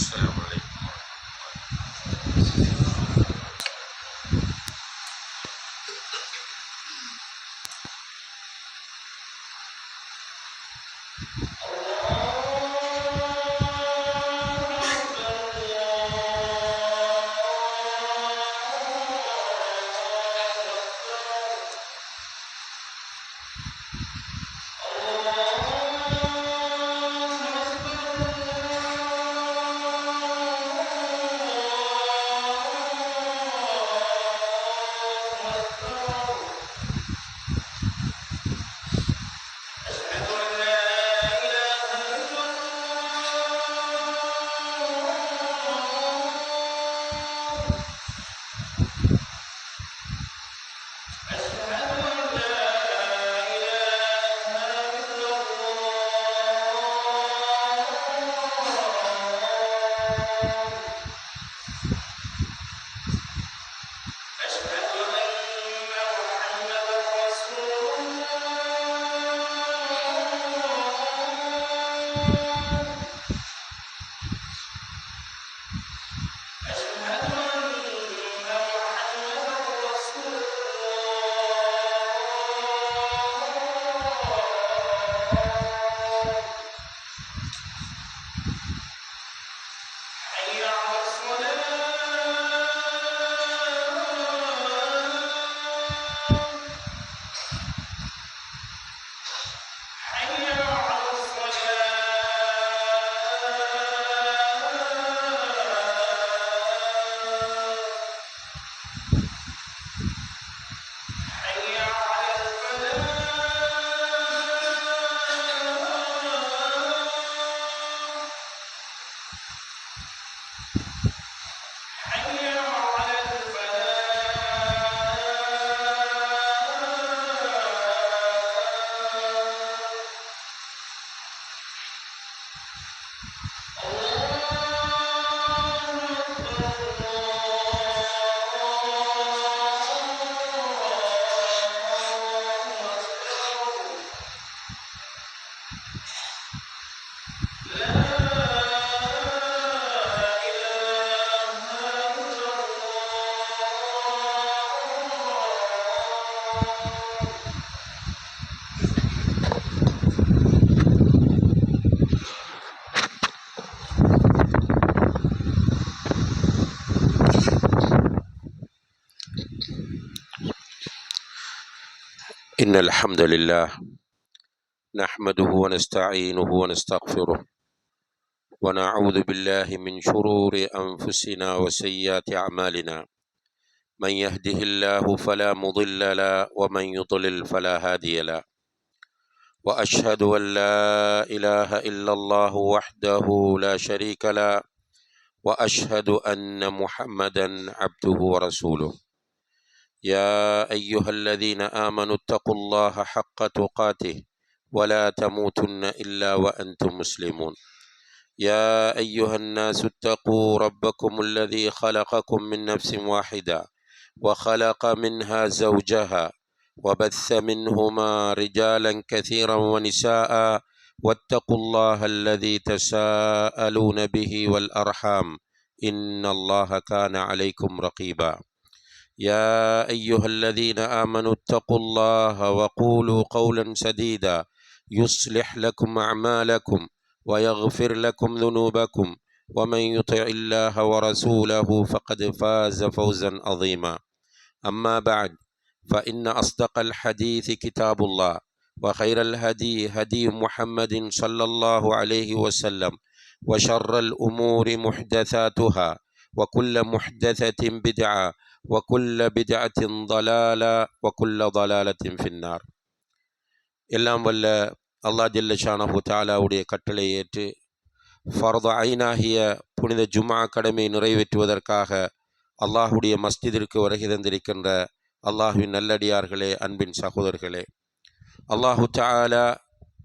السلام عليكم إن الحمد لله نحمده ونستعينه ونستغفره ونعوذ بالله من شرور أنفسنا وسيئات أعمالنا من يهده الله فلا مضل له ومن يضلل فلا هادي له وأشهد أن لا إله إلا الله وحده لا شريك له وأشهد أن محمدا عبده ورسوله يا أيها الذين آمنوا اتقوا الله حق تقاته ولا تموتن إلا وأنتم مسلمون يا أيها الناس اتقوا ربكم الذي خلقكم من نفس واحدة وخلق منها زوجها وبث منهما رجالا كثيرا ونساء واتقوا الله الذي تساءلون به والأرحام إن الله كان عليكم رقيبا يا أيها الذين آمنوا اتقوا الله وقولوا قولا سديدا يصلح لكم أعمالكم ويغفر لكم ذنوبكم ومن يطع الله ورسوله فقد فاز فوزا عظيما أما بعد فإن أصدق الحديث كتاب الله وخير الهدي هدي محمد صلى الله عليه وسلم وشر الأمور محدثاتها وكل محدثة بدعة وكل بدعة ضلالة وكل ضلالة في النار. எல்லாம் வல்ல அல்லாஹ் ஜல்ல ஷானஹு தஆலாவுடைய கட்டளை ஏற்று ஃபர்து ஐனாகிய புனித ஜும்ஆ கடமை நிறைவேற்றுவதற்காக அல்லாஹுடைய மஸ்ஜிதிற்கு வருகை தந்திருக்கின்ற அல்லாஹுவின் நல்லடியார்களே, அன்பின் சகோதரர்களே, அல்லாஹு தஆலா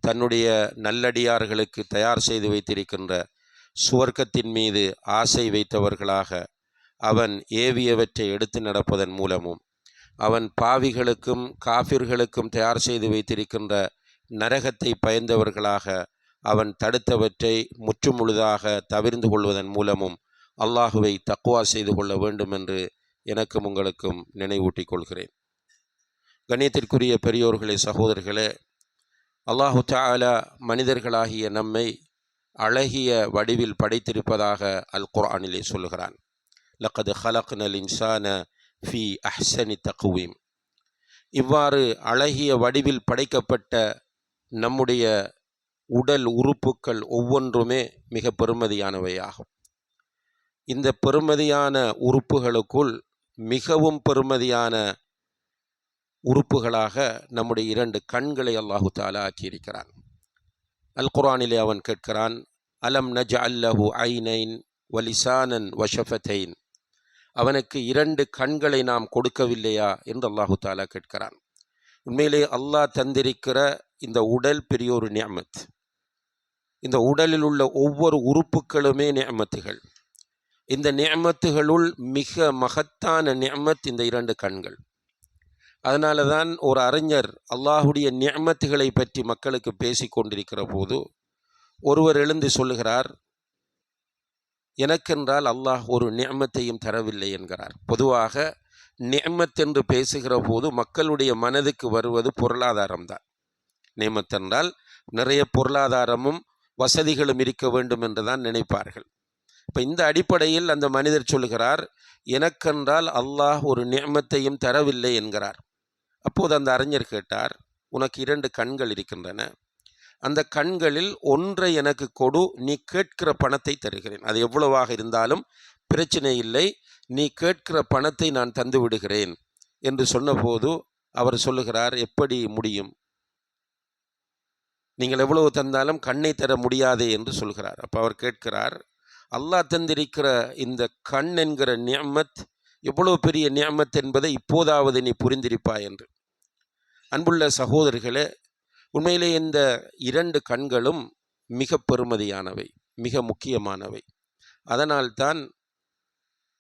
தன்னுடைய நல்லடியார்களுக்கு தயார் செய்து வைத்திருக்கின்ற சுவர்க்கத்தின் மீது ஆசை வைத்தவர்களாக அவன் ஏவியவற்றை எடுத்து நடப்பதன் மூலமும் அவன் பாவிகளுக்கும் காஃபிர்களுக்கும் தயார் செய்து வைத்திருக்கின்ற நரகத்தை பயந்தவர்களாக அவன் தடுத்தவற்றை முற்றுமுழுதாக தவிர்ந்து கொள்வதன் மூலமும் அல்லாஹுவை தக்வா செய்து கொள்ள வேண்டும் என்று எனக்கும் உங்களுக்கும் நினைவூட்டிக் கொள்கிறேன். கண்ணியத்திற்குரிய பெரியோர்களே, சகோதரர்களே, அல்லாஹு தஆலா மனிதர்களாகிய நம்மை அழகிய வடிவில் படைத்திருப்பதாக அல் குர்ஆனிலே சொல்லுகிறான். லக்கத் ஹலக்னல் இன்சான ஃபி அஹ்ஸனி தக்வீம். இவ்வாறு அழகிய வடிவில் படைக்கப்பட்ட நம்முடைய உடல் உறுப்புக்கள் ஒவ்வொன்றுமே மிக பெருமதியானவையாகும். இந்த பெருமதியான உறுப்புகளுக்குள் மிகவும் பெருமதியான உறுப்புகளாக நம்முடைய 2 கண்களை அல்லாஹு தஆலா ஆக்கியிருக்கிறான். அல் குர்ஆனிலே அவன் கேட்கிறான், அலம் நஜ்அல் லஹு ஐனைன் வலிசானன் வஷஃபத்தைன். அவனுக்கு 2 கண்களை நாம் கொடுக்கவில்லையா என்று அல்லாஹு தஆலா கேட்கிறான். உண்மையிலே அல்லாஹ் தந்திருக்கிற இந்த உடல் பெரிய ஒரு நிஅமத். இந்த உடலில் உள்ள ஒவ்வொரு உறுப்புகளுமே நிஅமத்துகள். இந்த நிஅமத்துகளுள் மிக மகத்தான நிஅமத் இந்த 2 கண்கள். அதனால தான் ஒரு அறிஞர் அல்லாஹுடைய நிஅமத்துகளை பற்றி மக்களுக்கு பேசி கொண்டிருக்கிற போது ஒருவர் எழுந்து சொல்லுகிறார், எனக்கென்றால் அல்லாஹ் ஒரு நிஅமத்தையும் தரவில்லை என்கிறார். பொதுவாக நிஅமத் என்று பேசுகிற போது மக்களுடைய மனதுக்கு வருவது பொருளாதாரம்தான். நிஅமத் என்றால் நிறைய பொருளாதாரமும் வசதிகளும் இருக்க வேண்டும் என்று தான் நினைப்பார்கள். இப்போ இந்த அடிப்படையில் அந்த மனிதர் சொல்லுகிறார், எனக்கென்றால் அல்லாஹ் ஒரு நிஅமத்தையும் தரவில்லை என்கிறார். அப்போது அந்த அறிஞர் கேட்டார், உனக்கு 2 கண்கள் இருக்கின்றன, அந்த கண்களில் ஒன்றை எனக்கு கொடு, நீ கேட்கிற பணத்தை தருகிறேன். அது எவ்வளவாக இருந்தாலும் பிரச்சனை இல்லை, நீ கேட்கிற பணத்தை நான் தந்து விடுகிறேன் என்று சொன்னபோது அவர் சொல்லுகிறார், எப்படி முடியும், நீங்கள் எவ்வளவு தந்தாலும் கண்ணை தர முடியாதே என்று சொல்கிறார். அப்போ அவர் கேட்கிறார், அல்லாஹ் தந்திருக்கிற இந்த கண் என்கிற நிஅமத் எவ்வளவு பெரிய நிஅமத் என்பதை இப்போதாவது நீ புரிந்திருப்பாய் என்று. அன்புள்ள சகோதரர்களே, உண்மையிலே இந்த 2 கண்களும் மிக பெருமதியானவை, மிக முக்கியமானவை. அதனால்தான்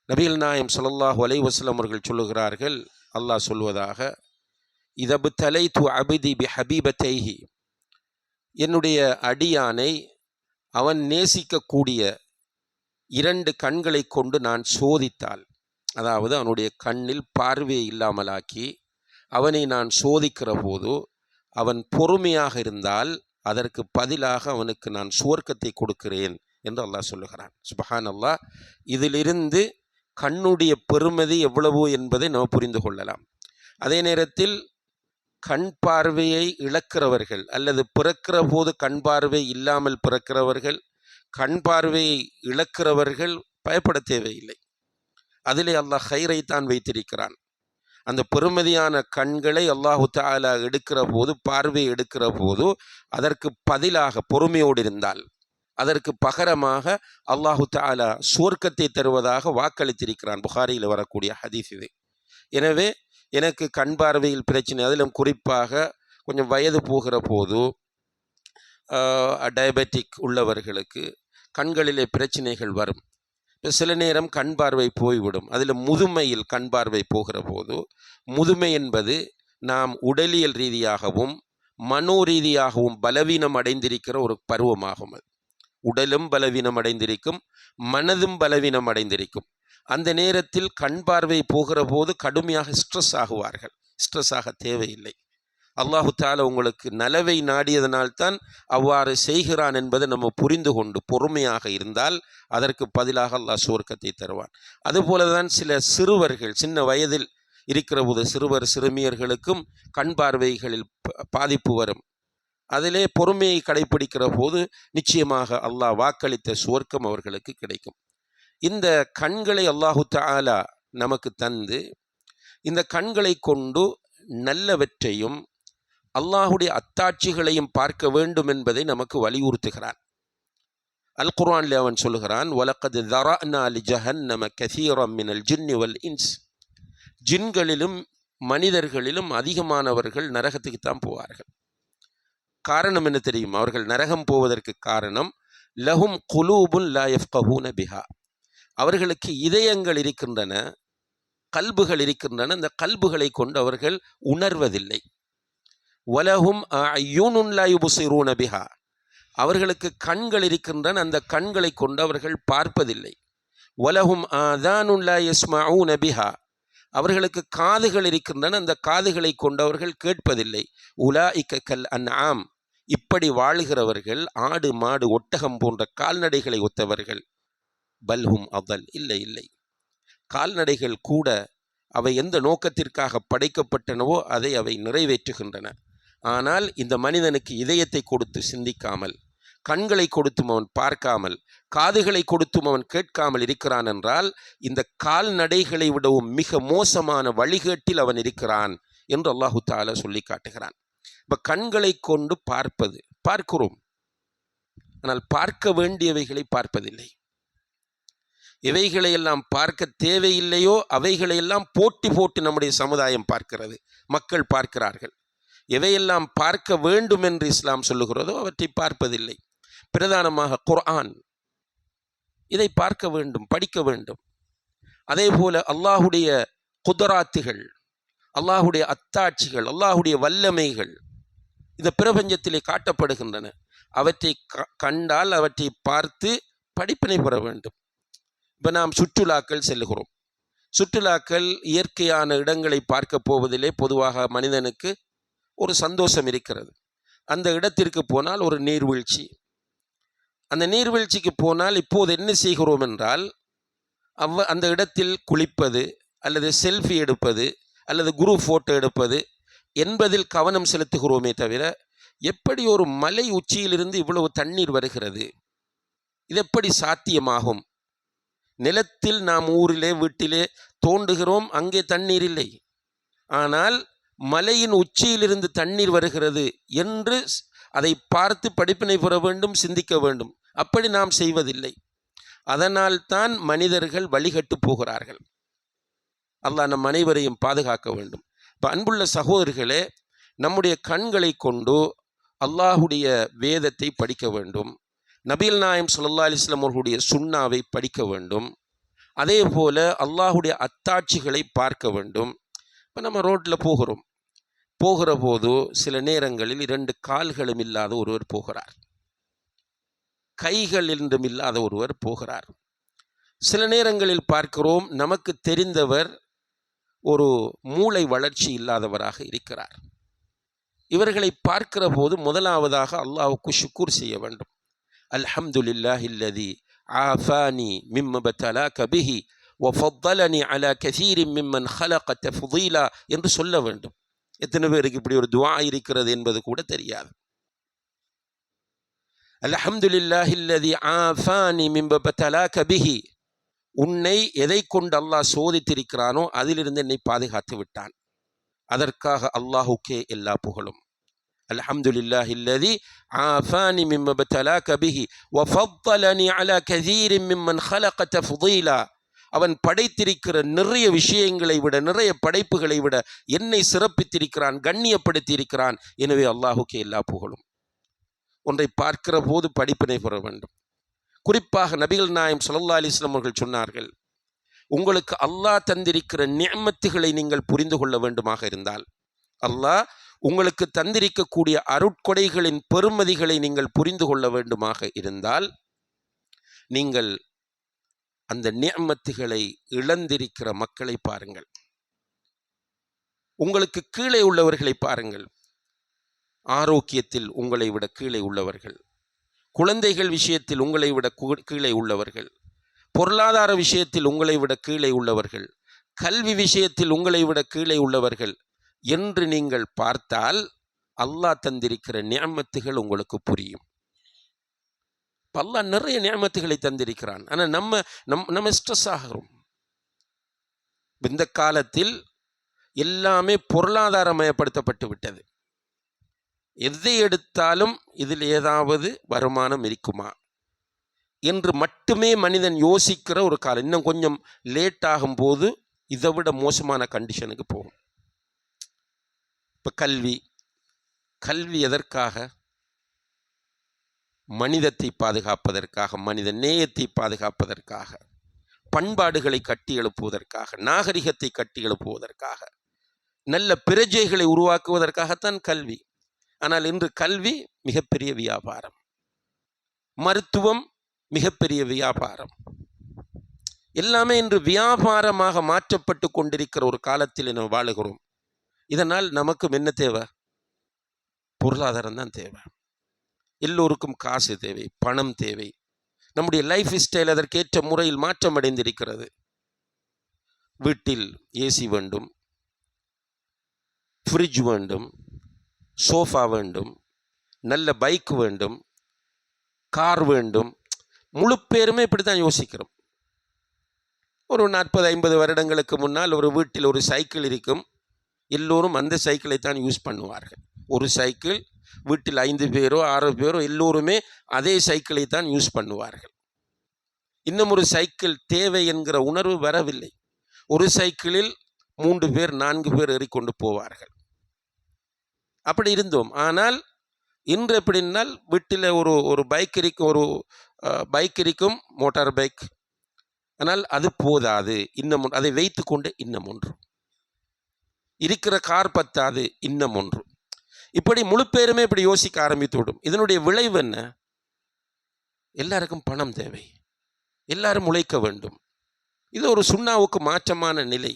நபிகள் நாயகம் ஸல்லல்லாஹு அலைஹி வஸல்லம் அவர்கள் சொல்லுகிறார்கள், அல்லாஹ் சொல்வதாக, இதப்தலைது அப்தி பிஹபீபத்தைஹி, என்னுடைய அடியானை அவன் நேசிக்கக்கூடிய 2 கண்களை கொண்டு நான் சோதித்தால், அதாவது அவனுடைய கண்ணில் பார்வையை இல்லாமலாக்கி அவனை நான் சோதிக்கிற போது அவன் பொறுமையாக இருந்தால் அதற்கு பதிலாக அவனுக்கு நான் சுவர்க்கத்தை கொடுக்கிறேன் என்று அல்லாஹ் சொல்லுகிறான். சுப்ஹான் அல்லாஹ். இதிலிருந்து கண்ணுடைய பெருமதி எவ்வளவு என்பதை நாம் புரிந்து கொள்ளலாம். அதே நேரத்தில் கண் பார்வையை இழக்கிறவர்கள் அல்லது பிறக்கிற போது கண் பார்வை இல்லாமல் பிறக்கிறவர்கள், கண் பார்வையை இழக்கிறவர்கள் பயப்பட தேவையில்லை. அதிலே அல்லாஹ் ஹைரை தான் வைத்திருக்கிறான். அந்த பெருமதியான கண்களை அல்லாஹு தஆலா எடுக்கிற போது, பார்வையை எடுக்கிற போது அதற்கு பதிலாக பொறுமையோடு இருந்தால் அதற்கு பகரமாக அல்லாஹு தஆலா சுவர்க்கத்தை தருவதாக வாக்களித்திருக்கிறான். புகாரியில் வரக்கூடிய ஹதீஸ் இது. எனவே எனக்கு கண் பார்வையில் பிரச்சனை, அதிலும் குறிப்பாக கொஞ்சம் வயது போகிற போது டயபெட்டிக் உள்ளவர்களுக்கு கண்களிலே பிரச்சனைகள் வரும். சில நேரம் கண் பார்வை போய்விடும். அதில் முதுமையில் கண் பார்வை போகிற போது, முதுமை என்பது நாம் உடலியல் ரீதியாகவும் மனோ ரீதியாகவும் பலவீனம் அடைந்திருக்கிற ஒரு பருவமாகும். அது உடலும் பலவீனம் அடைந்திருக்கும், மனதும் பலவீனம் அடைந்திருக்கும். அந்த நேரத்தில் கண் பார்வை போகிற போது கடுமையாக ஸ்ட்ரெஸ் ஆகுவார்கள். ஸ்ட்ரெஸ் ஆக தேவையில்லை. அல்லாஹு தஆலா உங்களுக்கு நலவை நாடியதனால்தான் அவ்வாறு செய்கிறான் என்பதை நம்ம புரிந்து கொண்டு பொறுமையாக இருந்தால் அதற்கு பதிலாக அல்லாஹ் சுவர்க்கத்தை தருவான். அதுபோல தான் சில சிறுவர்கள், சின்ன வயதில் இருக்கிற போது சிறுவர் சிறுமியர்களுக்கும் கண் பார்வைகளில் பாதிப்பு வரும். அதிலே பொறுமையை கடைபிடிக்கிற போது நிச்சயமாக அல்லாஹ் வாக்களித்த சுவர்க்கம் அவர்களுக்கு கிடைக்கும். இந்த கண்களை அல்லாஹு தஆலா நமக்கு தந்து, இந்த கண்களை கொண்டு நல்லவற்றையும் அல்லாஹுடைய அத்தாட்சிகளையும் பார்க்க வேண்டும் என்பதை நமக்கு வலியுறுத்துகிறான். அல் குர்ஆனில் அவன் சொல்லுகிறான், வலக்கத் ذرأنا لجهنم كثيرا من الجن والإنس. ஜின்களிலும் மனிதர்களிலும் அதிகமானவர்கள் நரகத்துக்குத்தான் போவார்கள். காரணம் என்ன தெரியும்? அவர்கள் நரகம் போவதற்கு காரணம், லஹும் குலூபுன் லா யஃப்கஹூன பிஹா, அவர்களுக்கு இதயங்கள் இருக்கின்றன, கல்புகள் இருக்கின்றன, அந்த கல்புகளை கொண்டு அவர்கள் உணர்வதில்லை. வலஹும் அய்யுனுன் லா யுப்சிரூன பிஹா, அவர்களுக்கு கண்கள் இருக்கின்றன, அந்த கண்களை கொண்டு அவர்கள் பார்ப்பதில்லை. வலஹும் ஆதானுன் லா யஸ்மஊன பிஹா, அவர்களுக்கு காதுகள் இருக்கின்றன, அந்த காதுகளை கொண்டவர்கள் கேட்பதில்லை. உலாஇக கல் அன்ஆம், இப்படி வாழுகிறவர்கள் ஆடு மாடு ஒட்டகம் போன்ற கால்நடைகளை ஒத்தவர்கள். பல்ஹும் அதல், இல்லை இல்லை, கால்நடைகள் கூட அவை எந்த நோக்கத்திற்காக படைக்கப்பட்டனவோ அதை அவை நிறைவேற்றுகின்றன. ஆனால் இந்த மனிதனுக்கு இதயத்தை கொடுத்து சிந்திக்காமல், கண்களை கொடுத்தும் அவன் பார்க்காமல், காதுகளை கொடுத்தும் அவன் கேட்காமல் இருக்கிறான் என்றால் இந்த கால்நடைகளை விடவும் மிக மோசமான வழிகேட்டில் அவன் இருக்கிறான் என்று அல்லாஹு தஆலா சொல்லி காட்டுகிறான். இப்போ கண்களை கொண்டு பார்க்கிறோம், ஆனால் பார்க்க வேண்டியவைகளை பார்ப்பதில்லை. எவைகளையெல்லாம் பார்க்க தேவையில்லையோ அவைகளையெல்லாம் போட்டி போட்டு நம்முடைய சமுதாயம் பார்க்கிறது, மக்கள் பார்க்கிறார்கள். எவையெல்லாம் பார்க்க வேண்டும் என்று இஸ்லாம் சொல்லுகிறதோ அவற்றை பார்ப்பதில்லை. பிரதானமாக குர்ஆன், இதை பார்க்க வேண்டும், படிக்க வேண்டும். அதே போல அல்லாஹுடைய குதராத்துகள், அல்லாஹுடைய அத்தாட்சிகள், அல்லாஹுடைய வல்லமைகள் இந்த பிரபஞ்சத்திலே காட்டப்படுகின்றன. அவற்றை கண்டால் அவற்றை பார்த்து படிப்பினை பெற வேண்டும். இப்போ நாம் சுற்றுலாக்கள் செல்லுகிறோம். சுற்றுலாக்கள் இயற்கையான இடங்களை பார்க்க போவதிலே பொதுவாக மனிதனுக்கு ஒரு சந்தோஷம் இருக்கிறது. அந்த இடத்திற்கு போனால் ஒரு நீர்வீழ்ச்சி, அந்த நீர்வீழ்ச்சிக்கு போனால் இப்போது என்ன செய்கிறோம் என்றால் அந்த இடத்தில் குளிப்பது அல்லது செல்ஃபி எடுப்பது அல்லது குரூப் ஃபோட்டோ எடுப்பது என்பதில் கவனம் செலுத்துகிறோமே தவிர, எப்படி ஒரு மலை உச்சியிலிருந்து இவ்வளவு தண்ணீர் வருகிறது, இது எப்படி சாத்தியமாகும்? நிலத்தில் நாம் ஊரிலே வீட்டிலே தோண்டுகிறோம், அங்கே தண்ணீர் இல்லை, ஆனால் மலையின் உச்சியிலிருந்து தண்ணீர் வருகிறது என்று அதை பார்த்து படிப்பினை பெற வேண்டும், சிந்திக்க வேண்டும். அப்படி நாம் செய்வதில்லை. அதனால் தான் மனிதர்கள் வழிகட்டு போகிறார்கள். அல்லாஹ் நம் அனைவரையும் பாதுகாக்க வேண்டும். இப்போ அன்புள்ள சகோதரர்களே, நம்முடைய கண்களை கொண்டு அல்லாஹுடைய வேதத்தை படிக்க வேண்டும், நபிகள் நாயகம் ஸல்லல்லாஹு அலைஹி வஸல்லம் அவர்களுடைய சுன்னாவை படிக்க வேண்டும், அதே போல அல்லாஹுடைய அத்தாட்சிகளை பார்க்க வேண்டும். இப்போ நம்ம ரோட்டில் போகிற போது சில நேரங்களில் 2 கால்களும் இல்லாத ஒருவர் போகிறார், கைகள் என்றும் இல்லாத ஒருவர் போகிறார். சில நேரங்களில் பார்க்கிறோம், நமக்கு தெரிந்தவர் ஒரு மூளை வளர்ச்சி இல்லாதவராக இருக்கிறார். இவர்களை பார்க்கிற போது முதலாவதாக அல்லாஹ்வுக்கு ஷுக்ர் செய்ய வேண்டும். அல்ஹம்துலில்லாஹில்லதி ஆஃபானி மிம்ம பதலாக பிஹி வஃபத்தலனி அலா கஸீரின் மிம்மன் ஹலக தஃதீலா என்று சொல்ல வேண்டும். எத்தனை பேருக்கு இப்படி ஒரு துஆ இருக்கிறது என்பது கூட தெரியாது. அல்ஹம்துலில்லாஹில்லதி ஆஃபானி மிம்ம பதலாக பிஹி, உன்னை எதை கொண்டு அல்லாஹ் சோதித்திருக்கிறானோ அதிலிருந்து என்னை பாதுகாத்து விட்டான், அதற்காக அல்லாஹுக்கே எல்லா புகழும். அல்ஹம்துலில்லாஹில்லதி ஆஃபானி மிம்ம பதலாக பிஹி வஃபத்தலனி அலா கஸீரின் மிம்மன் ஹலக தஃதீலா, அவன் படைத்திருக்கிற நிறைய விஷயங்களை விட, நிறைய படைப்புகளை விட என்னை சிறப்பித்திருக்கிறான், கண்ணியப்படுத்தியிருக்கிறான். எனவே அல்லாஹுக்கே எல்லா புகழும். ஒன்றை பார்க்கிற போது படிப்பினை பெற வேண்டும். குறிப்பாக நபிகள் நாயகம் ஸல்லல்லாஹு அலைஹி வஸல்லம் அவர்கள் சொன்னார்கள், உங்களுக்கு அல்லாஹ் தந்திருக்கிற நிஅமத்துகளை நீங்கள் புரிந்து கொள்ள வேண்டுமாக இருந்தால், அல்லாஹ் உங்களுக்கு தந்திருக்கக்கூடிய அருட்கொடைகளின் பெருமதிகளை நீங்கள் புரிந்து கொள்ள வேண்டுமாக இருந்தால், நீங்கள் அந்த நிஅமத்துகளை இழந்திருக்கிற மக்களை பாருங்கள், உங்களுக்கு கீழே உள்ளவர்களை பாருங்கள். ஆரோக்கியத்தில் உங்களை விட கீழே உள்ளவர்கள், குழந்தைகள் விஷயத்தில் உங்களை விட கீழே உள்ளவர்கள், பொருளாதார விஷயத்தில் உங்களை விட கீழே உள்ளவர்கள், கல்வி விஷயத்தில் உங்களை விட கீழே உள்ளவர்கள் என்று நீங்கள் பார்த்தால் அல்லாஹ் தந்திருக்கிற நிஅமத்துகள் உங்களுக்கு புரியும். அல்லாஹ் நிறைய நிஅமத்துகளை தந்திருக்கிறான். ஆனால் நம்ம ஸ்ட்ரெஸ் ஆகிறோம். இந்த காலத்தில் எல்லாமே பொருளாதாரமயப்படுத்தப்பட்டு விட்டது. எதை எடுத்தாலும் இதில் ஏதாவது வருமானம் இருக்குமா என்று மட்டுமே மனிதன் யோசிக்கிற ஒரு காலம். இன்னும் கொஞ்சம் லேட் ஆகும்போது இதை விட மோசமான கண்டிஷனுக்கு போகும். இப்போ கல்வி எதற்காக? மனிதத்தை பாதுகாப்பதற்காக, மனித நேயத்தை பாதுகாப்பதற்காக, பண்பாடுகளை கட்டி எழுப்புவதற்காக, நாகரிகத்தை கட்டி எழுப்புவதற்காக, நல்ல பிரஜைகளை உருவாக்குவதற்காகத்தான் கல்வி. ஆனால் இன்று கல்வி மிகப்பெரிய வியாபாரம். மருத்துவம் மிகப்பெரிய வியாபாரம். எல்லாமே இன்று வியாபாரமாக மாற்றப்பட்டு கொண்டிருக்கிற ஒரு காலத்தில் நாம் வாழுகிறோம். இதனால் நமக்கும் என்ன தேவை? பொருளாதாரம் தான் தேவை. எல்லோருக்கும் காசு தேவை, பணம் தேவை. நம்முடைய லைஃப் ஸ்டைல் அதற்கேற்ற முறையில் மாற்றம் அடைந்திருக்கிறது. வீட்டில் ஏசி வேண்டும், ஃப்ரிட்ஜ் வேண்டும், சோஃபா வேண்டும், நல்ல பைக் வேண்டும், கார் வேண்டும். முழு பேருமே இப்படி தான் யோசிக்கிறோம். ஒரு 40-50 வருடங்களுக்கு முன்னால் ஒரு வீட்டில் ஒரு சைக்கிள் இருக்கும். எல்லோரும் அந்த சைக்கிளை தான் யூஸ் பண்ணுவார்கள். ஒரு சைக்கிள், வீட்டில் 5 பேரோ 6 பேரோ எல்லோருமே அதே சைக்கிளை தான் யூஸ் பண்ணுவார்கள். இன்னும் ஒரு சைக்கிள் தேவை என்கிற உணர்வு வரவில்லை. ஒரு சைக்கிளில் 3 பேர் 4 பேர் ஏறிக்கொண்டு போவார்கள். அப்படி இருந்தோம். ஆனால் இன்று எப்படின்னால் வீட்டில் ஒரு பைக் இருக்கும், ஒரு பைக் இருக்கும், மோட்டார் பைக். ஆனால் அது போதாது, இன்னும் அதை வைத்து கொண்டு இன்னும் ஒன்று இருக்கிற கார் பத்தாது, இன்னும் ஒன்று. இப்படி முழு பேருமே இப்படி யோசிக்க ஆரம்பித்து விடும். இதனுடைய விளைவு என்ன? எல்லாருக்கும் பணம் தேவை, எல்லாரும் உழைக்க வேண்டும். இது ஒரு சுண்ணாவுக்கு மாற்றமான நிலை.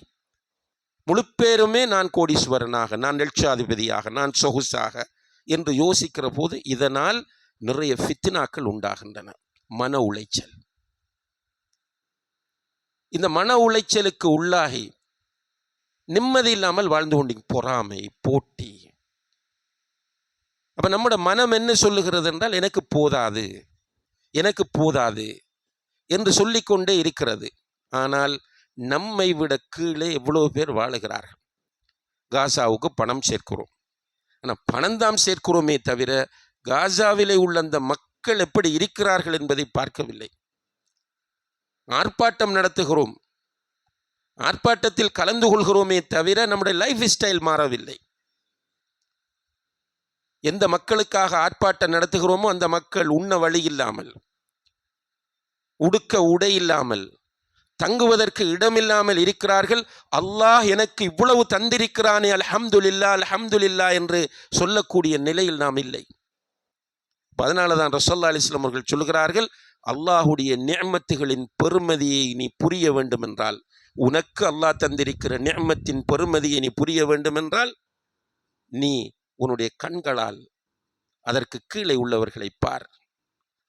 முழு பேருமே நான் கோடீஸ்வரனாக, நான் லட்சாதிபதியாக, நான் சொகுசாக என்று யோசிக்கிற போது இதனால் நிறைய ஃபித்னாக்கள் உண்டாகின்றன. மன உளைச்சல். இந்த மன உளைச்சலுக்கு உள்ளாகி நிம்மதி இல்லாமல் வாழ்ந்து கொண்டு பொறாமை, போட்டி. அப்ப நம்முடைய மனம் என்ன சொல்லுகிறது என்றால், எனக்கு போதாது, எனக்கு போதாது என்று சொல்லிக்கொண்டே இருக்கிறது. ஆனால் நம்மை விட கீழே எவ்வளவு பேர் வாழுகிறார்கள். காசாவுக்கு பணம் சேர்க்கிறோம், ஆனால் பணம் தான் சேர்க்கிறோமே தவிர காசாவிலே உள்ள அந்த மக்கள் எப்படி இருக்கிறார்கள் என்பதை பார்க்கவில்லை. ஆர்ப்பாட்டம் நடத்துகிறோம், ஆர்ப்பாட்டத்தில் கலந்து கொள்கிறோமே தவிர நம்முடைய லைஃப் ஸ்டைல் மாறவில்லை. எந்த மக்களுக்காக ஆர்ப்பாட்டம் நடத்துகிறோமோ அந்த மக்கள் உண்ண வழி இல்லாமல், உடுக்க உடை இல்லாமல், தங்குவதற்கு இடமில்லாமல் இருக்கிறார்கள். அல்லாஹ் எனக்கு இவ்வளவு தந்திருக்கிறானே, அல்ஹம்துலில்லாஹ் அல்ஹம்துலில்லாஹ் என்று சொல்லக்கூடிய நிலையில் நாம் இல்லை. அதனால தான் ரசூலுல்லாஹி அலைஹி வஸல்லம் அவர்கள் சொல்கிறார்கள், அல்லாஹுடைய நிஅமத்துகளின் பெருமதியை நீ புரிய வேண்டும் என்றால், உனக்கு அல்லாஹ் தந்திருக்கிற நிஅமத்தின் பெருமதியை நீ புரிய வேண்டும் என்றால், நீ உன்னுடைய கண்களால் அதற்கு கீழே உள்ளவர்களை பார்,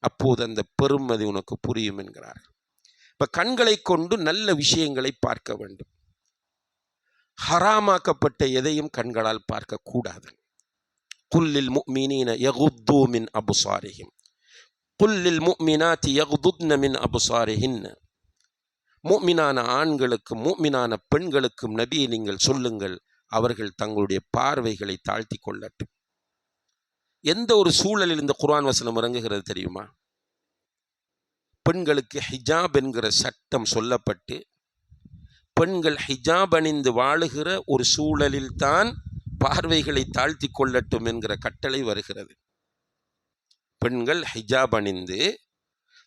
அப்போது அந்த பெருமதி உனக்கு புரியும் என்கிறார்கள். இப்ப கண்களை கொண்டு நல்ல விஷயங்களை பார்க்க வேண்டும். ஹராமாக்கப்பட்ட எதையும் கண்களால் பார்க்க கூடாது. குல்லில் முஃமினீன யகுத்து மின் அப்சாரிஹிம் குல்லில் முஃமினாத்தி யகுதுத்ன மின் அப்சாரிஹின். முஃமினான ஆண்களுக்கும் முஃமினான பெண்களுக்கும் நபியை நீங்கள் சொல்லுங்கள், அவர்கள் தங்களுடைய பார்வைகளை தாழ்த்தி கொள்ளட்டும். எந்த ஒரு சூழலில் இந்த குர்ஆன் வசனம் இறங்குகிறது தெரியுமா? பெண்களுக்கு ஹிஜாப் என்கிற சட்டம் சொல்லப்பட்டு பெண்கள் ஹிஜாப் அணிந்து வாழுகிற ஒரு சூழலில் தான் பார்வைகளை தாழ்த்தி கொள்ளட்டும் என்கிற கட்டளை வருகிறது. பெண்கள் ஹிஜாப் அணிந்து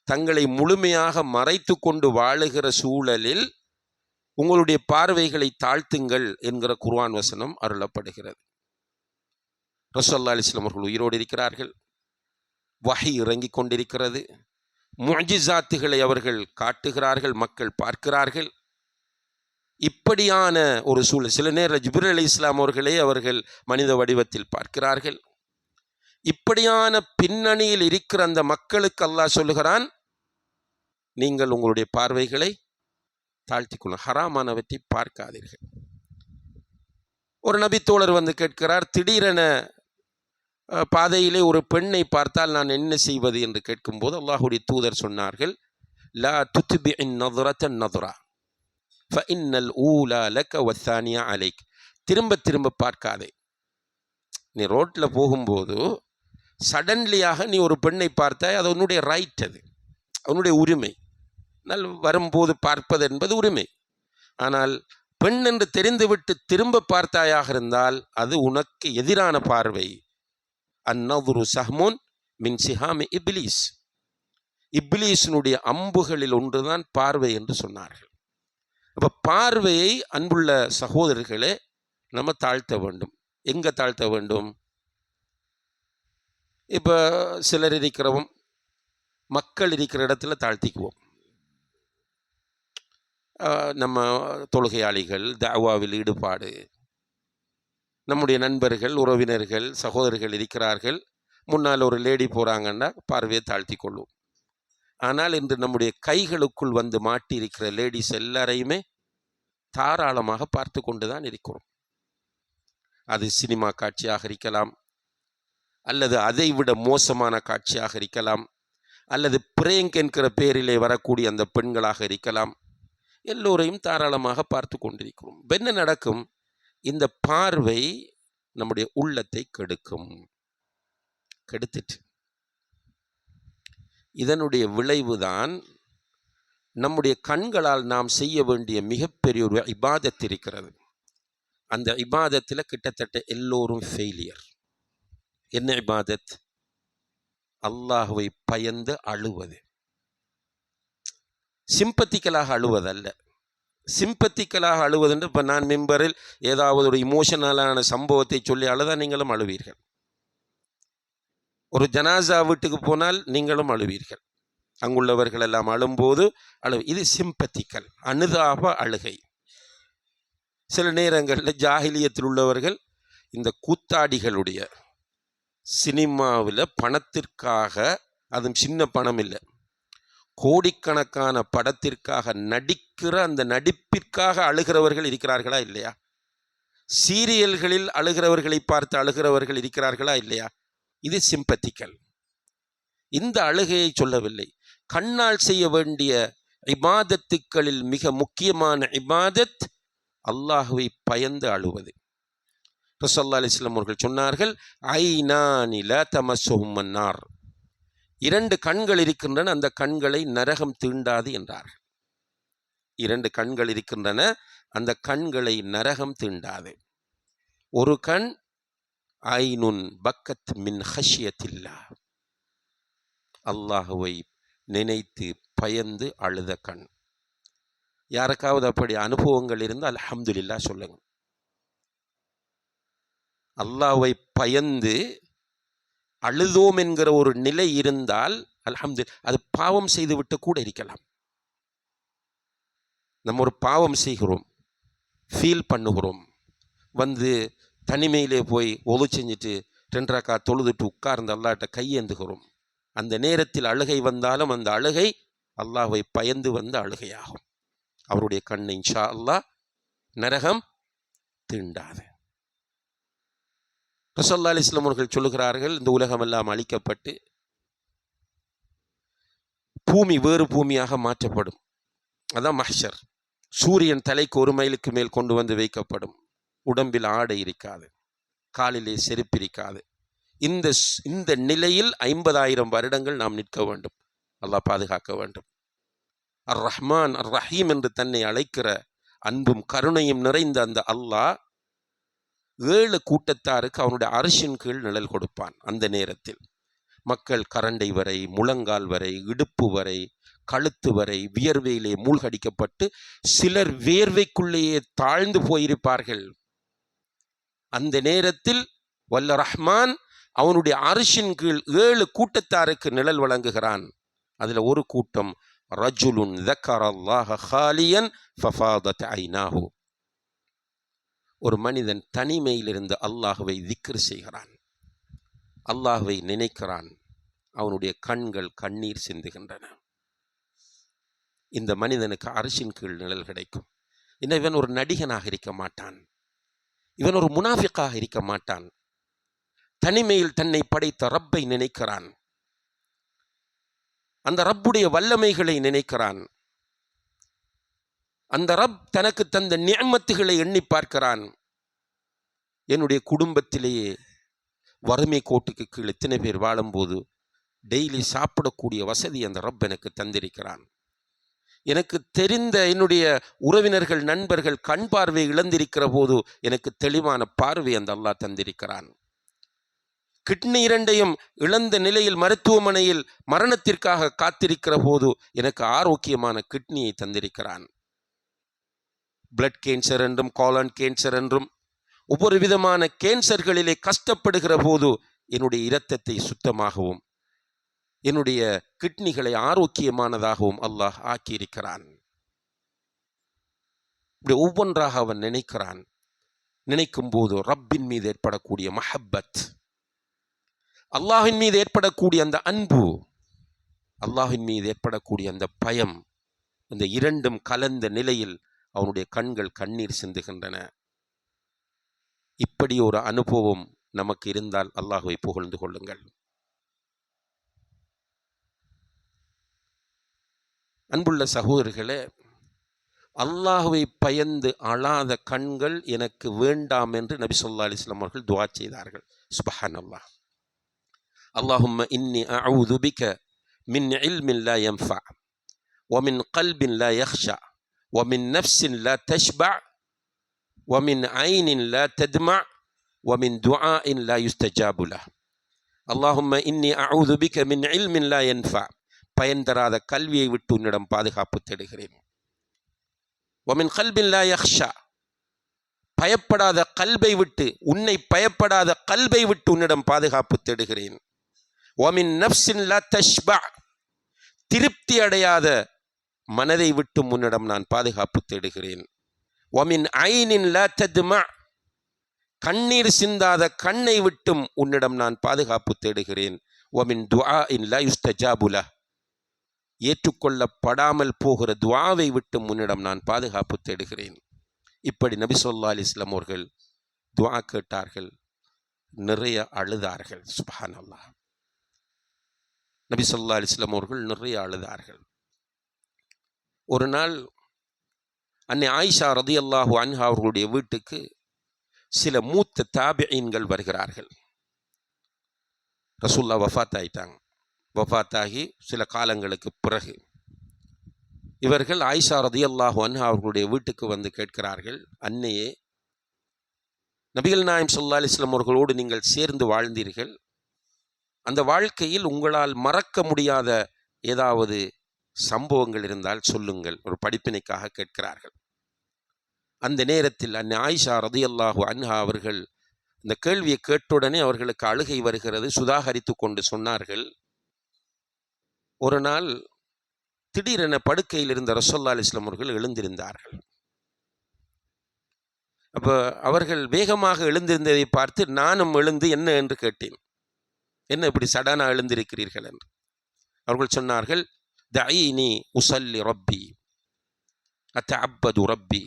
தங்களை முழுமையாக மறைத்து கொண்டு வாழுகிற சூழலில் உங்களுடைய பார்வைகளை தாழ்த்துங்கள் என்கிற குர்ஆன் வசனம் அருளப்படுகிறது. ரசூலுல்லாஹி அலைஹி வஸல்லம் அவர்கள் உயிரோடு இருக்கிறார்கள், வஹி இறங்கிக் கொண்டிருக்கிறது, முஅ்ஜிஸாத்துகளை அவர்கள் காட்டுகிறார்கள், மக்கள் பார்க்கிறார்கள். இப்படியான ஒரு சூழல், சில நேரம் ஜிப்ரீல் அலைஹிஸ்ஸலாம் அவர்களே அவர்கள் மனித வடிவத்தில் பார்க்கிறார்கள். இப்படியான பின்னணியில் இருக்கிற அந்த மக்களுக்கு அல்லாஹ் சொல்லுகிறான், நீங்கள் உங்களுடைய பார்வைகளை தாழ்த்திக் கொள்ளும், ஹராமானவற்றை பார்க்காதீர்கள். ஒரு நபி தோழர் வந்து கேட்கிறார், திடீரென பாதையிலே ஒரு பெண்ணை பார்த்தால் நான் என்ன செய்வது என்று கேட்கும்போது அல்லாஹுடைய தூதர் சொன்னார்கள், லா துத்பிஇன் நதுரத்தன் நதுரா ஃபஇன்னல் ஊலா லக வத்தானியா அலைக். திரும்ப திரும்ப பார்க்காதே. நீ ரோட்டில் போகும்போது சடன்லியாக நீ ஒரு பெண்ணை பார்த்தாய், அது உன்னுடைய ரைட், அது அவனுடைய உரிமை. வரும்போது பார்ப்பது என்பது உரிமை. ஆனால் பெண் என்று தெரிந்துவிட்டு திரும்ப பார்த்தாயாக இருந்தால் அது உனக்கு எதிரான பார்வை. அந்நதுரு சஹ்முன் மின் சிஹாமி இப்லீஸ். இப்லீஸினுடைய அம்புகளில் ஒன்றுதான் பார்வை என்று சொன்னார்கள். அப்போ பார்வையை அன்புள்ள சகோதரர்களே நம்ம தாழ்த்த வேண்டும். எங்கே தாழ்த்த வேண்டும்? இப்போ சிலர் இருக்கிறவும் மக்கள் இருக்கிற இடத்துல தாழ்த்திக்குவோம். நம்ம தொழுகையாளிகள், தாவாவில் ஈடுபாடு, நம்முடைய நண்பர்கள், உறவினர்கள், சகோதரர்கள் இருக்கிறார்கள். முன்னால் ஒரு லேடி போகிறாங்கன்னா பார்வையை தாழ்த்தி கொள்வோம். ஆனால் இன்று நம்முடைய கைகளுக்குள் வந்து மாட்டி இருக்கிற லேடிஸ் எல்லாரையுமே தாராளமாக பார்த்து கொண்டு தான் இருக்கிறோம். அது சினிமா காட்சியாக இருக்கலாம், அல்லது அதை விட மோசமான காட்சியாக இருக்கலாம், அல்லது பிரேங்க் என்கிற பேரிலே வரக்கூடிய அந்த பெண்களாக இருக்கலாம். எல்லோரையும் தாராளமாக பார்த்து கொண்டிருக்கிறோம். என்ன நடக்கும்? இந்த பார்வை நம்முடைய உள்ளத்தை கெடுத்துட்டு இதனுடைய விளைவுதான் நம்முடைய கண்களால் நாம் செய்ய வேண்டிய மிகப்பெரிய ஒரு இபாதத் இருக்கிறது. அந்த இபாதத்தில் கிட்டத்தட்ட எல்லோரும் ஃபெயிலியர். என்ன இபாதத்? அல்லாஹ்வை பயந்து அழுவது. சிம்பத்திக்கலாக அழுவதல்ல. சிம்பத்திக்கலாக அழுவதென்று இப்போ நான் மெம்பரில் ஏதாவது ஒரு இமோஷனலான சம்பவத்தை சொல்லி அழுதா நீங்களும் அழுவீர்கள். ஒரு ஜனாசா வீட்டுக்கு போனால் நீங்களும் அழுவீர்கள். அங்குள்ளவர்கள் எல்லாம் அழும்போது இது சிம்பத்திக்கல், அனுதாப அழுகை. சில நேரங்களில் ஜாஹிலியத்தில் உள்ளவர்கள் இந்த கூத்தாடிகளுடைய சினிமாவில் பணத்திற்காக, அதுவும் சின்ன பணம் இல்லை, கோடிக்கணக்கான படத்திற்காக நடிக்கிற அந்த நடிப்பிற்காக அழுகிறவர்கள் இருக்கிறார்களா இல்லையா? சீரியல்களில் அழுகிறவர்களை பார்த்து அழுகிறவர்கள் இருக்கிறார்களா இல்லையா? இது சிம்பத்திக்கல். இந்த அழுகையை சொல்லவில்லை. கண்ணால் செய்ய வேண்டிய இபாதத்துக்களில் மிக முக்கியமான இபாதத் அல்லாஹுவை பயந்து அழுவது. ரசூலுல்லாஹி அலைஹி வஸல்லம் அவர்கள் சொன்னார்கள், ஐனானி லா தமஸ்ஸுஹும் அன்னார். 2 கண்கள் இருக்கின்றன, அந்த கண்களை நரகம் தீண்டாது என்றார்கள். 2 கண்கள் இருக்கின்றன, அந்த கண்களை நரகம் தீண்டாது. ஒரு கண் ஐனுன் பக்கத் மின் ஹஷ்யத்தில்லாஹ், அல்லாஹுவை நினைத்து பயந்து அழுத கண். யாருக்காவது அப்படி அனுபவங்கள் இருந்தால் அல்ஹம்துலில்லாஹ் சொல்லுங்க. அல்லாஹ்வை பயந்து அழுதோம் என்கிற ஒரு நிலை இருந்தால் அல்ஹம்துலில்லாஹ். அது பாவம் செய்துவிட்டு கூட இருக்கலாம். நம்ம ஒரு பாவம் செய்கிறோம், ஃபீல் பண்ணுகிறோம், வந்து தனிமையிலே போய் ஒது செஞ்சுட்டு 2 ரக்காத் தொழுதுட்டு உட்கார்ந்து அல்லாஹ்ட்ட கையேந்துகிறோம். அந்த நேரத்தில் அழுகை வந்தாலும் அந்த அழுகை அல்லாஹ்வை பயந்து வந்த அழுகையாகும். அவருடைய கண்ணை இன்ஷா அல்லாஹ் நரகம் தீண்டாது. ரசூலுல்லாஹி அலைஹி வஸல்லம் அவர்கள் சொல்லுகிறார்கள், இந்த உலகமெல்லாம் அழிக்கப்பட்டு பூமி வேறு பூமியாக மாற்றப்படும். அதான் மஹ்ஷர். சூரியன் தலைக்கு 1 மைலுக்கு மேல் கொண்டு வந்து வைக்கப்படும். உடம்பில் ஆடை இருக்காது, காலிலே செருப்பு இருக்காது. இந்த நிலையில் 50,000 வருடங்கள் நாம் நிற்க வேண்டும். அல்லாஹ் பாதுகாக்க வேண்டும். அர் ரஹ்மான் அர் ரஹீம் என்று தன்னை அழைக்கிற அன்பும் கருணையும் நிறைந்த அந்த அல்லாஹ் 7 கூட்டத்தாருக்கு அவனுடைய அரிசின் கீழ் நிழல் கொடுப்பான். அந்த நேரத்தில் மக்கள் கரண்டை வரை, முழங்கால் வரை, இடுப்பு வரை, கழுத்து வரை வியர்வையிலே மூழ்கடிக்கப்பட்டு சிலர் வேர்வைக்குள்ளேயே தாழ்ந்து போயிருப்பார்கள். அந்த நேரத்தில் வல்ல ரஹ்மான் அவனுடைய அரிசின் கீழ் 7 கூட்டத்தாருக்கு நிழல் வழங்குகிறான். அதில் ஒரு கூட்டம் ரஜுலுன் ذكرல்லாஹ خاليا ففاضت عيناه. ஒரு மனிதன் தனிமையிலிருந்து அல்லாஹ்வை திக்ர் செய்கிறான், அல்லாஹ்வை நினைக்கிறான், அவனுடைய கண்கள் கண்ணீர் சிந்துகின்றன. இந்த மனிதனுக்கு அரிசின் கீழ் நிழல் கிடைக்கும். இவன் ஒரு நடிகனாக இருக்க மாட்டான், இவன் ஒரு முனாஃபிக்காக இருக்க மாட்டான். தனிமையில் தன்னை படைத்த ரப்பை நினைக்கிறான், அந்த ரப்புடைய வல்லமைகளை நினைக்கிறான், அந்த ரப் தனக்கு தந்த நிஅமத்துகளை எண்ணி பார்க்கிறான். என்னுடைய குடும்பத்திலேயே வறுமை கோட்டுக்கு கீழ் எத்தனை பேர் வாழும்போது டெய்லி சாப்பிடக்கூடிய வசதி அந்த ரப் எனக்கு தந்திருக்கிறான். எனக்கு தெரிந்த என்னுடைய உறவினர்கள், நண்பர்கள் கண் பார்வை இழந்திருக்கிற போது எனக்கு தெளிவான பார்வை அந்த அல்லாஹ் தந்திருக்கிறான். கிட்னி 2ஐயும் இழந்த நிலையில் மருத்துவமனையில் மரணத்திற்காக காத்திருக்கிற போது எனக்கு ஆரோக்கியமான கிட்னியை தந்திருக்கிறான். பிளட் கேன்சர் என்றும் காலன் கேன்சர் என்றும் ஒவ்வொரு விதமான கேன்சர்களிலே கஷ்டப்படுகிற போது என்னுடைய இரத்தத்தை சுத்தமாகவும் என்னுடைய கிட்னிகளை ஆரோக்கியமானதாகவும் அல்லாஹ் ஆக்கியிருக்கிறான். இப்படி ஒவ்வொன்றாக அவன் நினைக்கிறான். நினைக்கும் போது ரப்பின் மீது ஏற்படக்கூடிய மஹப்பத், அல்லாஹின் மீது ஏற்படக்கூடிய அந்த அன்பு, அல்லாஹின் மீது ஏற்படக்கூடிய அந்த பயம், இந்த இரண்டும் கலந்த நிலையில் அவனுடைய கண்கள் கண்ணீர் சிந்துகின்றன. இப்படி ஒரு அனுபவம் நமக்கு இருந்தால் அல்லாஹ்வை புகழ்ந்து கொள்ளுங்கள். அன்புள்ள சகோதரர்களே, அல்லாஹ்வை பயந்து அழாத கண்கள் எனக்கு வேண்டாம் என்று நபி ஸல்லல்லாஹு அலைஹி வஸல்லம் அவர்கள் துஆ செய்தார்கள். சுப்ஹானல்லாஹ். அல்லாஹும்ம இன்னி அஊது பிக மின் இல்மின் லா யன்ஃபஅ வ மின் கல்பின் லா யக்ஷா வ மின் நஃப்ஸின் லா தஷ்பஅ வ மின் ஐனின் லா தத்மஅ வ மின் துஆஇன் லா யுஸ்தஜாபு லஹ். அல்லாஹும்ம இன்னி அஊது பிக மின் இல்மின் லா யன்ஃபஅ, பயன் தராத கல்வியை விட்டு உன்னிடம் பாதுகாப்பு தேடுகிறேன். வமின் கல்பின் லா யக்ஷா, பயப்படாத கல்பை விட்டு, உன்னை பயப்படாத கல்பை விட்டு உன்னிடம் பாதுகாப்பு தேடுகிறேன். வமின் நஃப்ஸின் லா தஷ்பா, திருப்தி அடையாத மனதை விட்டு உன்னிடம் நான் பாதுகாப்பு தேடுகிறேன். வமின் ஐனின் லா தத்மா, கண்ணீர் சிந்தாத கண்ணை விட்டும் உன்னிடம் நான் பாதுகாப்பு தேடுகிறேன். வமின் துஆஇன் லா யுஸ்தஜாபு லஹ், ஏற்றுக்கொள்ளப்படாமல் போகிற துஆவை விட்டு முன்னிடம் நான் பாதுகாப்பு தேடுகிறேன். இப்படி நபி ஸல்லல்லாஹு அலைஹி வஸல்லம் அவர்கள் துஆ கேட்டார்கள், நிறைய அழுதார்கள். சுப்ஹானல்லாஹ். நபி ஸல்லல்லாஹு அலைஹி வஸல்லம் அவர்கள் நிறைய அழுதார்கள். ஒரு நாள் அன்னை ஆயிஷா ரலியல்லாஹு அன்ஹா அவர்களுடைய வீட்டுக்கு சில மூத்த தாபிஈன்கள் வருகிறார்கள். ரசூலுல்லாஹ் வஃபாத் ஆயிட்டாங்க. வஃபாத்தாகி சில காலங்களுக்கு பிறகு இவர்கள் ஆயிஷா ரலியல்லாஹு அன்ஹா அவர்களுடைய வீட்டுக்கு வந்து கேட்கிறார்கள், அன்னையே, நபிகள் நாயகம் ஸல்லல்லாஹு அலைஹி வஸல்லம் அவர்களோடு நீங்கள் சேர்ந்து வாழ்ந்தீர்கள், அந்த வாழ்க்கையில் உங்களால் மறக்க முடியாத ஏதாவது சம்பவங்கள் இருந்தால் சொல்லுங்கள், ஒரு படிப்பினைக்காக கேட்கிறார்கள். அந்த நேரத்தில் அன்னை ஆயிஷா ரலியல்லாஹு அன்ஹா அவர்கள் இந்த கேள்வியை கேட்டுடனே அவர்களுக்கு அழுகை வருகிறது. சுதாகரித்து கொண்டு சொன்னார்கள், ஒரு நாள் திடீரென படுக்கையில் இருந்த ரசூலுல்லாஹி அலைஹி வஸல்லம் அவர்கள் எழுந்திருந்தார்கள். அப்போ அவர்கள் வேகமாக எழுந்திருந்ததை பார்த்து நானும் எழுந்து என்ன என்று கேட்டேன், என்ன இப்படி சடனா எழுந்திருக்கிறீர்கள் என்று. அவர்கள் சொன்னார்கள், தஈனி உஸல்லி ரப்பி அத்தஅப்பது ரப்பி,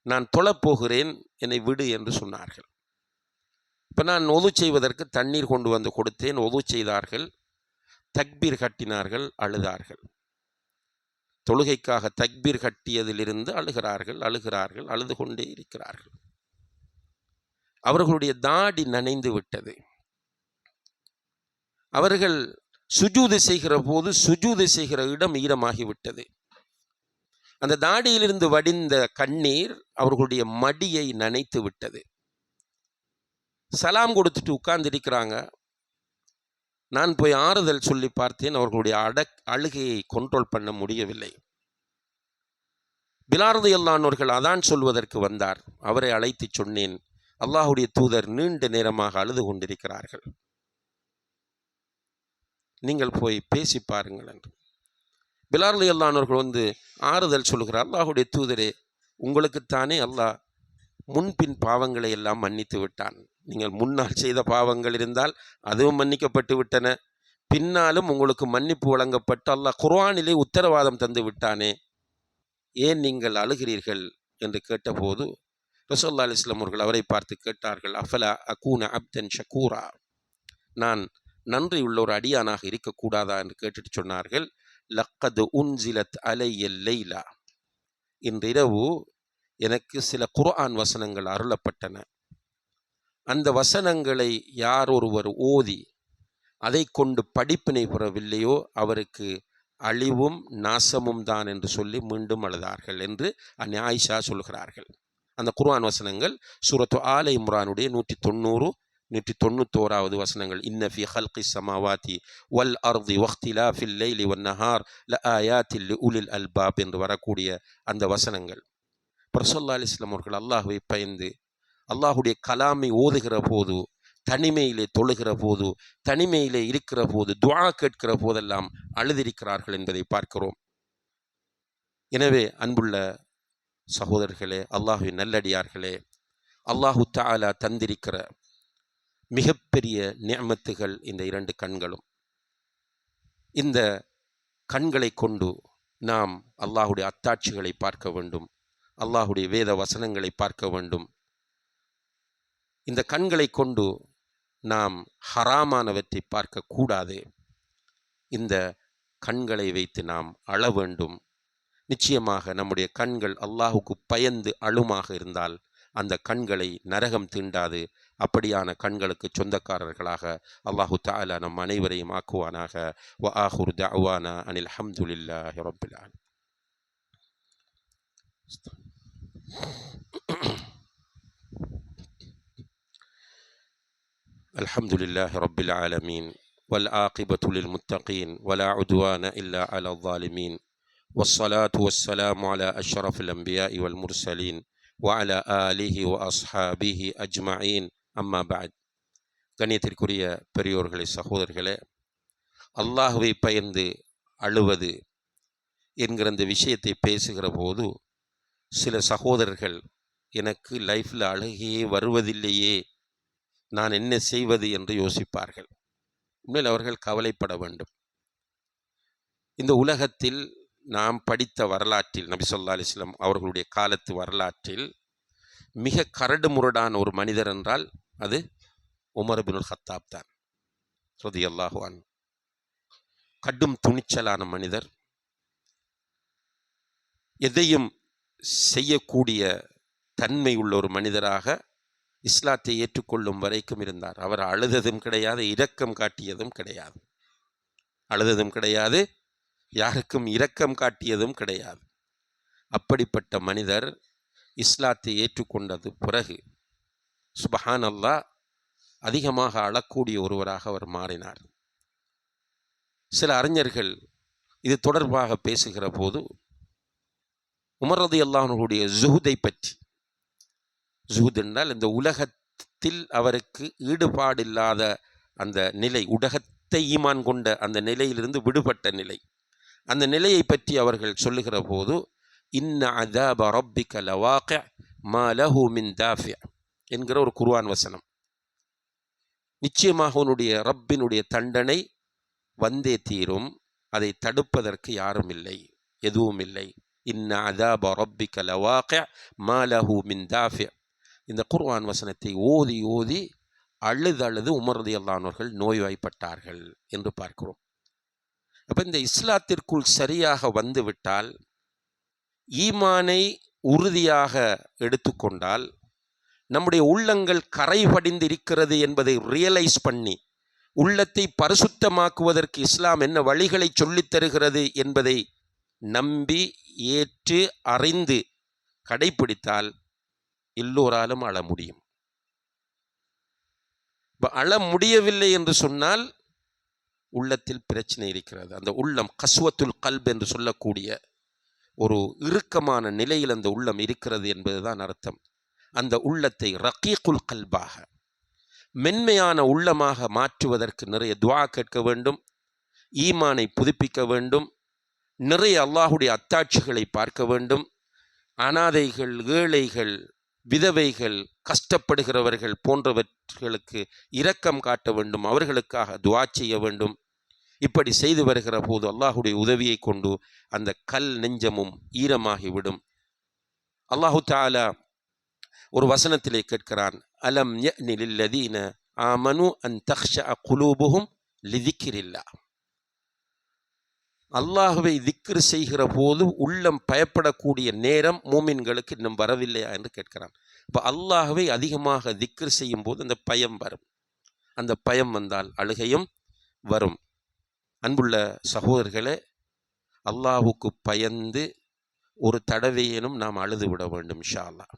நான் தொழப்போகிறேன், என்னை விடு என்று சொன்னார்கள். இப்போ நான் ஒது செய்வதற்கு தண்ணீர் கொண்டு வந்து கொடுத்தேன். ஒது செய்தார்கள், தக்பீர் கட்டினார்கள், அழுதார்கள். தொழுகைக்காக தக்பீர் கட்டியதிலிருந்து அழுகிறார்கள், அழுது கொண்டே இருக்கிறார்கள். அவர்களுடைய தாடி நனைந்து விட்டது. அவர்கள் சுஜூது செய்கிற போது சுஜூது செய்கிற இடம் ஈரமாகிவிட்டது. அந்த தாடியிலிருந்து வடிந்த கண்ணீர் அவர்களுடைய மடியை நனைத்து விட்டது. சலாம் கொடுத்துட்டு உட்கார்ந்திருக்கிறாங்க. நான் போய் ஆறுதல் சொல்லி பார்த்தேன், அவர்களுடைய அழுகையை கண்ட்ரோல் பண்ண முடியவில்லை. பிலால் ரலியல்லாஹு அன்ஹு அவர்கள் அதான் சொல்வதற்கு வந்தார். அவரை அழைத்து சொன்னேன், அல்லாஹ்வுடைய தூதர் நீண்ட நேரமாக அழுது கொண்டிருக்கிறார்கள், நீங்கள் போய் பேசி பாருங்கள் என்று. பிலால் ரலியல்லாஹு அன்ஹு அவர்கள் வந்து ஆறுதல் சொல்கிறார், அல்லாஹ்வுடைய தூதரே, உங்களுக்குத்தானே அல்லாஹ் முன்பின் பாவங்களை எல்லாம் மன்னித்து விட்டான். நீங்கள் முன்னால் செய்த பாவங்கள் இருந்தால் அதுவும் மன்னிக்கப்பட்டு விட்டன, பின்னாலும் உங்களுக்கு மன்னிப்பு வழங்கப்பட்டு அல்லாஹ் குர்ஆனிலே உத்தரவாதம் தந்து விட்டானே, ஏன் நீங்கள் அழுகிறீர்கள் என்று கேட்டபோது ரசூலுல்லாஹி அலைஹி வஸல்லம் அவர்கள் அவரை பார்த்து கேட்டார்கள், அஃபலா அகூன அப்தன் ஷகூரா, நான் நன்றி உள்ள ஒரு அடியானாக இருக்கக்கூடாதா என்று கேட்டுட்டு சொன்னார்கள், லக்கது உன்சிலத் அலையல் லைலா, இன்றிரவு எனக்கு சில குர்ஆன் வசனங்கள் அருளப்பட்டன. அந்த வசனங்களை யார் ஒருவர் ஓதி அதை கொண்டு படிப்பினை பெறவில்லையோ அவருக்கு அழிவும் நாசமும் தான் என்று சொல்லி மீண்டும் அழுதார்கள் என்று அன்னை ஆயிஷா சொல்கிறார்கள். அந்த குர்ஆன் வசனங்கள் சூரத்து ஆல இம்ரானுடைய 190, 191வது வசனங்கள். இன்ன ஃபீ ஹல்கிஸ் ஸமாவாதி வல் அர்தி வக்திலாஃபில் லைலி வன் நஹார் லஆயாத்தில் லிஉலில் அல்பாப் என்று வரக்கூடிய அந்த வசனங்கள். ரசூலுல்லாஹி அலைஹி வஸல்லம் அவர்கள் அல்லாஹ்வை பயந்து அல்லாஹுடைய கலாமை ஓதுகிற போது தனிமையிலே தொழுகிற போது, தனிமையிலே இருக்கிற போது, துஆ கேட்கிற போதெல்லாம் அழுதிருக்கிறார்கள் என்பதை பார்க்கிறோம். எனவே அன்புள்ள சகோதரர்களே, அல்லாஹுவின் நல்லடியார்களே, அல்லாஹு தஆலா தந்திருக்கிற மிகப்பெரிய நிஅமத்துகள் இந்த 2 கண்களும். இந்த கண்களை கொண்டு நாம் அல்லாஹுடைய அத்தாட்சிகளை பார்க்க வேண்டும், அல்லாஹுடைய வேத வசனங்களை பார்க்க வேண்டும். இந்த கண்களை கொண்டு நாம் ஹராமானவற்றை பார்க்கக்கூடாது. இந்த கண்களை வைத்து நாம் அழ வேண்டும். நிச்சயமாக நம்முடைய கண்கள் அல்லாஹுக்கு பயந்து அழுமாக இருந்தால் அந்த கண்களை நரகம் தீண்டாது. அப்படியான கண்களுக்கு சொந்தக்காரர்களாக அல்லாஹு தஆலா நம் அனைவரையும் ஆக்குவானாக. வ ஆஹிரு தஅவானா அனில் ஹம்துலில்லாஹி ரப்பில் ஆலமீன். அல்ஹம்துலில்லாஹி ரப்பில் ஆலமீன் வல் ஆகிபத்து லில் முத்தகீன் வலா உத்வான இல்லா அலல் ஸாலிமீன் வஸ்ஸலாத்து வஸ்ஸலாமு அலா அஷ்ரஃபில் அன்பியாஇ வல் முர்சலீன் வஅலா ஆலிஹி வ அஸ்ஹாபிஹி அஜ்மஈன். அம்மா பஅத். கண்ணியத்திற்குரிய பெரியோர்களே, சகோதரர்களே, அல்லாஹ்வை பயந்து அழுவது என்கிற இந்த விஷயத்தை பேசுகிற போது சில சகோதரர்கள் எனக்கு லைஃப்பில் அழுகையே வருவதில்லையே, நான் என்ன செய்வது என்று யோசிப்பார்கள். உண்மையில் அவர்கள் கவலைப்பட வேண்டும். இந்த உலகத்தில் நாம் படித்த வரலாற்றில், நபி ஸல்லல்லாஹு அலைஹி வஸல்லம் அவர்களுடைய காலத்து வரலாற்றில் மிக கரடு முரடான ஒரு மனிதர் என்றால் அது உமர் இப்னுல் கத்தாப் தான் ரலியல்லாஹு அன்ஹு. கடும் துணிச்சலான மனிதர், எதையும் செய்யக்கூடிய தன்மை உள்ள ஒரு மனிதராக இஸ்லாத்தை ஏற்றுக்கொள்ளும் வரைக்கும் இருந்தார். அவர் அழுததும் கிடையாது, இரக்கம் காட்டியதும் கிடையாது. அழுததும் கிடையாது, யாருக்கும் இரக்கம் காட்டியதும் கிடையாது. அப்படிப்பட்ட மனிதர் இஸ்லாத்தை ஏற்றுக்கொண்டது பிறகு சுபஹான் அல்லாஹ் அதிகமாக அழக்கூடிய ஒருவராக அவர் மாறினார். சில அறிஞர்கள் இது தொடர்பாக பேசுகிற போது உமர் ரலியல்லாஹு அன்ஹுடைய ஜுஹுதை பற்றி, ஜுஹுத் என்றால் இந்த உலகத்தில் அவருக்கு ஈடுபாடில்லாத அந்த நிலை, உலகத்தை ஈமான் கொண்ட அந்த நிலையிலிருந்து விடுபட்ட நிலை, அந்த நிலையை பற்றி அவர்கள் சொல்லுகிற போது இன்ன அதாப ரப்பிக லவாகி மா லஹு மின் தாஃபி என்கிற ஒரு குர்ஆன் வசனம். நிச்சயமாக உன்னுடைய ரப்பினுடைய தண்டனை வந்தே தீரும், அதை தடுப்பதற்கு யாரும் இல்லை, எதுவும் இல்லை. இன்ன அதாப ரப்பிக லவாகி மா லஹு மின் தாஃபி. இந்த குர்ஆன் வசனத்தை ஓதி ஓதி அழுது உமர் ரலியல்லாஹு அன்ஹு அவர்கள் நோய்வாய்ப்பட்டார்கள் என்று பார்க்கிறோம். அப்போ இந்த இஸ்லாத்திற்குள் சரியாக வந்துவிட்டால், ஈமானை உறுதியாக எடுத்துக்கொண்டால், நம்முடைய உள்ளங்கள் கரை படிந்திருக்கிறது என்பதை ரியலைஸ் பண்ணி உள்ளத்தை பரிசுத்தமாக்குவதற்கு இஸ்லாம் என்ன வழிகளை சொல்லித் தருகிறது என்பதை நம்பி ஏற்று அறிந்து கடைப்பிடித்தால் எல்லோராலும் அழ முடியும். அழ முடியவில்லை என்று சொன்னால் உள்ளத்தில் பிரச்சனை இருக்கிறது. அந்த உள்ளம் கஸ்வத்துல் கல்ப் என்று சொல்லக்கூடிய ஒரு இறுக்கமான நிலையில் அந்த உள்ளம் இருக்கிறது என்பதுதான் அர்த்தம். அந்த உள்ளத்தை ரகீக்குல் கல்பாக, மென்மையான உள்ளமாக மாற்றுவதற்கு நிறைய துஆ கேட்க வேண்டும், ஈமானை புதுப்பிக்க வேண்டும், நிறைய அல்லாஹுடைய அத்தாட்சிகளை பார்க்க வேண்டும், அனாதைகள், ஏழைகள், விதவைகள், கஷ்டப்படுகிறவர்கள் போன்றவர்களுக்கு இரக்கம் காட்ட வேண்டும், அவர்களுக்காக துஆ செய்ய வேண்டும். இப்படி செய்து வருகிற போது அல்லாஹுடைய உதவியை கொண்டு அந்த கல் நெஞ்சமும் ஈரமாகிவிடும். அல்லாஹு தஆலா ஒரு வசனத்திலே கேட்கிறான், அலம் யஅனி லில்லதீன ஆமனு அன் தக்ஷஅ குலூபுஹும் லிதிக்ரில்லாஹ். அல்லாஹுவை திக்ர் செய்கிற போது உள்ளம் பயப்படக்கூடிய நேரம் மூமின்களுக்கு இன்னும் வரவில்லையா என்று கேட்கிறான். இப்போ அல்லாஹுவை அதிகமாக திக்ர் செய்யும் போது அந்த பயம் வரும். அந்த பயம் வந்தால் அழுகையும் வரும். அன்புள்ள சகோதரர்களே, அல்லாஹுக்கு பயந்து ஒரு தடவையேனும் நாம் அழுது விட வேண்டும் இன்ஷா அல்லாஹ்.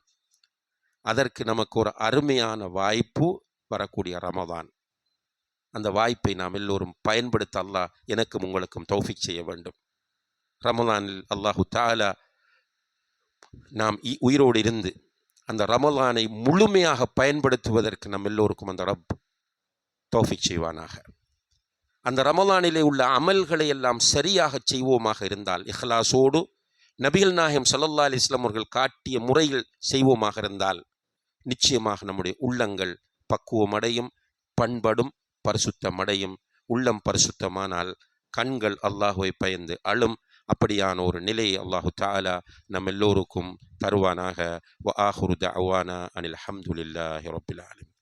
அதற்கு நமக்கு ஒரு அருமையான வாய்ப்பு வரக்கூடிய ரமதான். அந்த வாய்ப்பை நாம் எல்லோரும் பயன்படுத்த அல்லாஹ் எனக்கும் உங்களுக்கும் தௌஃபீக் செய்ய வேண்டும். ரமலானில் அல்லாஹு தஆலா நாம் உயிரோடு இருந்து அந்த ரமலானை முழுமையாக பயன்படுத்துவதற்கு நம் எல்லோருக்கும் அந்த ரப் தௌஃபீக் செய்வானாக. அந்த ரமலானிலே உள்ள அமல்களை எல்லாம் சரியாக செய்வோமாக இருந்தால், இஹ்லாஸோடு நபிகள் நாயகம் ஸல்லல்லாஹு அலைஹி வஸல்லம் அவர்கள் காட்டிய முறையில் செய்வோமாக இருந்தால், நிச்சயமாக நம்முடைய உள்ளங்கள் பக்குவமடையும், பண்படும், பரிசுத்தமடையும். உள்ளம் பரிசுத்தமானால் கண்கள் அல்லாஹுவை பயந்து அழும். அப்படியான ஒரு நிலையை அல்லாஹு தஆலா நம் எல்லோருக்கும் தருவானாக. வ ஆஹிரு தஅவானா அனில் ஹம்துலில்லாஹி ரப்பில் ஆலமீன்.